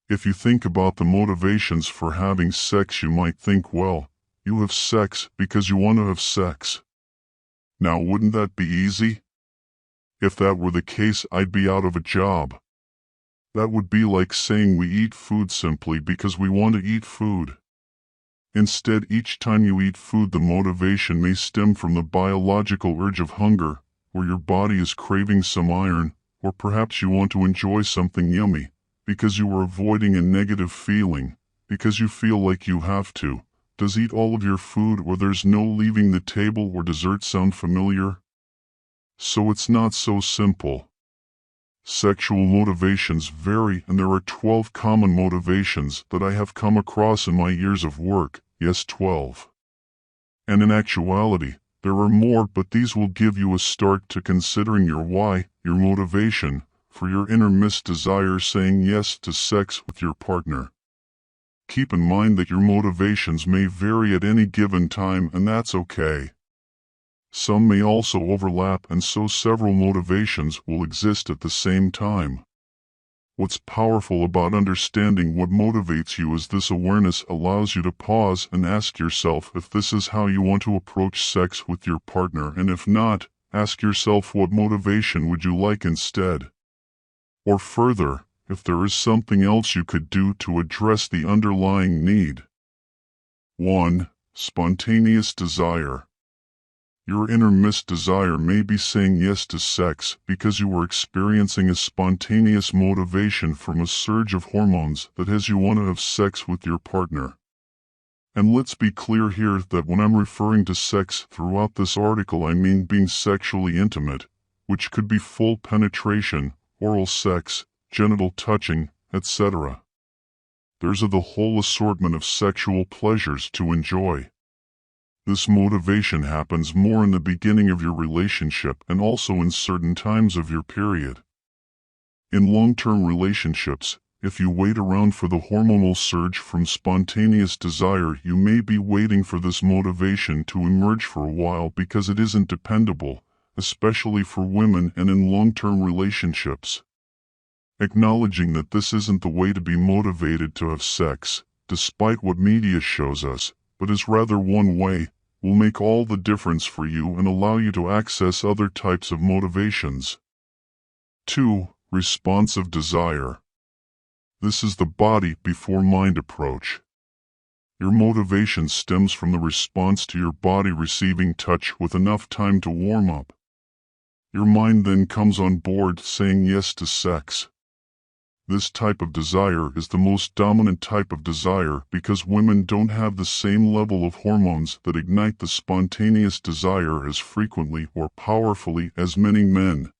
If you think about the motivations for having sex, you might think, well, you have sex because you want to have sex. Now, wouldn't that be easy? If that were the case, I'd be out of a job. That would be like saying we eat food simply because we want to eat food. Instead, each time you eat food, the motivation may stem from the biological urge of hunger, or your body is craving some iron, or perhaps you want to enjoy something yummy, because you are avoiding a negative feeling, because you feel like you have to. Does eat all of your food or there's no leaving the table or dessert sound familiar? So it's not so simple. Sexual motivations vary, and there are 12 common motivations that I have come across in my years of work. Yes, 12. And in actuality, there are more, but these will give you a start to considering your why, your motivation, for your innermost desire saying yes to sex with your partner. Keep in mind that your motivations may vary at any given time, and that's okay. Some may also overlap, and so several motivations will exist at the same time. What's powerful about understanding what motivates you is this awareness allows you to pause and ask yourself if this is how you want to approach sex with your partner, and if not, ask yourself what motivation would you like instead. Or further, if there is something else you could do to address the underlying need. 1. Spontaneous desire. Your innermost desire may be saying yes to sex because you are experiencing a spontaneous motivation from a surge of hormones that has you want to have sex with your partner. And let's be clear here that when I'm referring to sex throughout this article, I mean being sexually intimate, which could be full penetration, oral sex, genital touching, etc. There's the whole assortment of sexual pleasures to enjoy. This motivation happens more in the beginning of your relationship and also in certain times of your period. In long-term relationships, if you wait around for the hormonal surge from spontaneous desire, you may be waiting for this motivation to emerge for a while because it isn't dependable, especially for women and in long-term relationships. Acknowledging that this isn't the way to be motivated to have sex, despite what media shows us, but is rather one way, will make all the difference for you and allow you to access other types of motivations. 2. Responsive desire. This is the body before mind approach. Your motivation stems from the response to your body receiving touch with enough time to warm up. Your mind then comes on board saying yes to sex. This type of desire is the most dominant type of desire because women don't have the same level of hormones that ignite the spontaneous desire as frequently or powerfully as many men.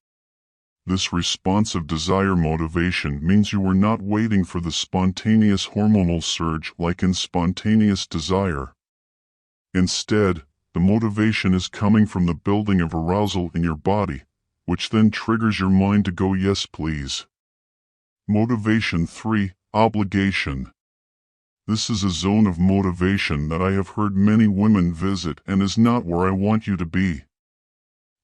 This responsive desire motivation means you are not waiting for the spontaneous hormonal surge like in spontaneous desire. Instead, the motivation is coming from the building of arousal in your body, which then triggers your mind to go yes please. Motivation 3. Obligation. This is a zone of motivation that I have heard many women visit and is not where I want you to be.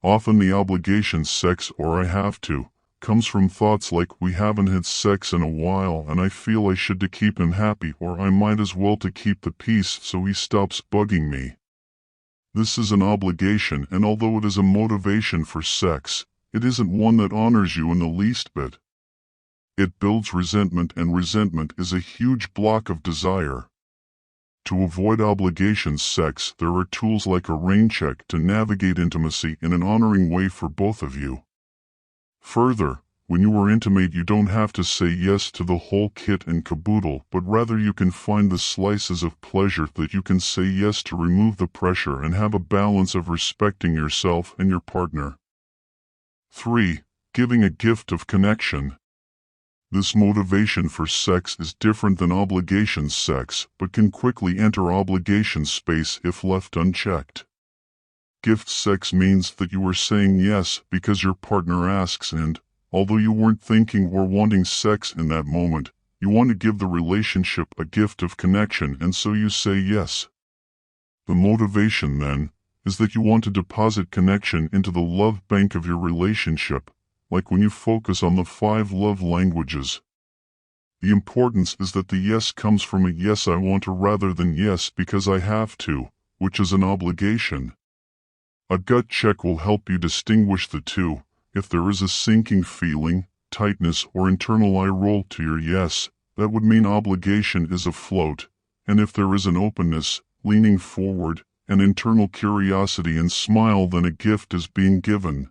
Often the obligation sex or I have to comes from thoughts like we haven't had sex in a while and I feel I should to keep him happy, or I might as well to keep the peace so he stops bugging me. This is an obligation, and although it is a motivation for sex, it isn't one that honors you in the least bit. It builds resentment, and resentment is a huge block of desire. To avoid obligation sex, there are tools like a rain check to navigate intimacy in an honoring way for both of you. Further, when you are intimate, you don't have to say yes to the whole kit and caboodle, but rather you can find the slices of pleasure that you can say yes to remove the pressure and have a balance of respecting yourself and your partner. 3. Giving a gift of connection. This motivation for sex is different than obligation sex, but can quickly enter obligation space if left unchecked. Gift sex means that you are saying yes because your partner asks, and, although you weren't thinking or wanting sex in that moment, you want to give the relationship a gift of connection, and so you say yes. The motivation, then, is that you want to deposit connection into the love bank of your relationship, like when you focus on the 5 love languages. The importance is that the yes comes from a yes I want to rather than yes because I have to, which is an obligation. A gut check will help you distinguish the two. If there is a sinking feeling, tightness, or internal eye roll to your yes, that would mean obligation is afloat, and if there is an openness, leaning forward, and internal curiosity and smile, then a gift is being given.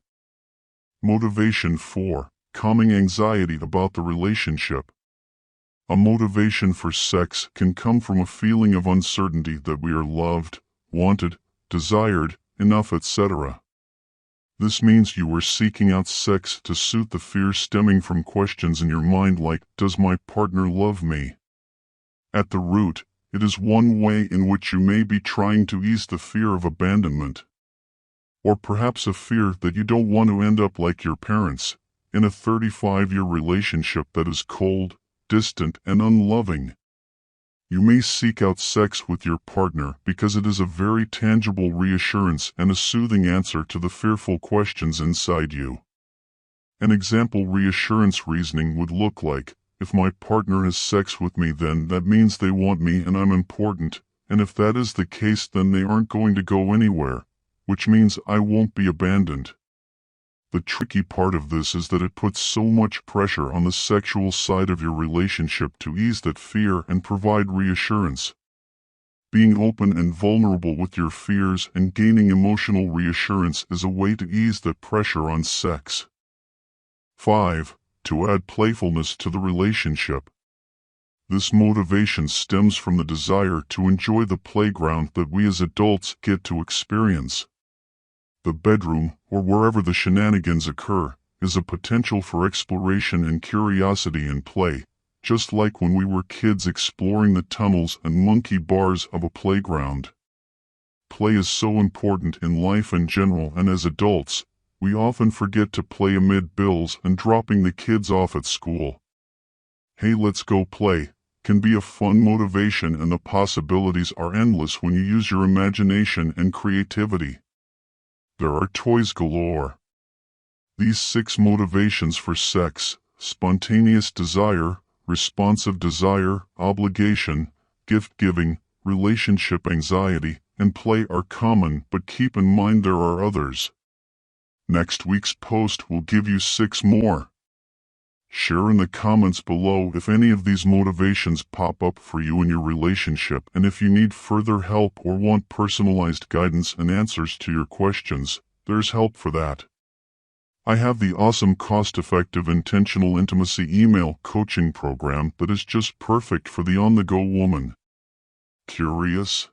Motivation 4. Calming anxiety about the relationship. A motivation for sex can come from a feeling of uncertainty that we are loved, wanted, desired, enough, etc. This means you are seeking out sex to soothe the fear stemming from questions in your mind like, does my partner love me? At the root, it is one way in which you may be trying to ease the fear of abandonment. Or perhaps a fear that you don't want to end up like your parents, in a 35-year relationship that is cold, distant, and unloving. You may seek out sex with your partner because it is a very tangible reassurance and a soothing answer to the fearful questions inside you. An example reassurance reasoning would look like, if my partner has sex with me, then that means they want me and I'm important, and if that is the case, then they aren't going to go anywhere, which means I won't be abandoned. The tricky part of this is that it puts so much pressure on the sexual side of your relationship to ease that fear and provide reassurance. Being open and vulnerable with your fears and gaining emotional reassurance is a way to ease that pressure on sex. 5. To add playfulness to the relationship. This motivation stems from the desire to enjoy the playground that we as adults get to experience. The bedroom, or wherever the shenanigans occur, is a potential for exploration and curiosity and play, just like when we were kids exploring the tunnels and monkey bars of a playground. Play is so important in life in general, and as adults, we often forget to play amid bills and dropping the kids off at school. Hey, let's go play can be a fun motivation, and the possibilities are endless when you use your imagination and creativity. There are toys galore. These 6 motivations for sex: spontaneous desire, responsive desire, obligation, gift-giving, relationship anxiety, and play are common, but keep in mind there are others. Next week's post will give you 6 more. Share in the comments below if any of these motivations pop up for you in your relationship, and if you need further help or want personalized guidance and answers to your questions, there's help for that. I have the awesome cost-effective intentional intimacy email coaching program that is just perfect for the on-the-go woman. Curious?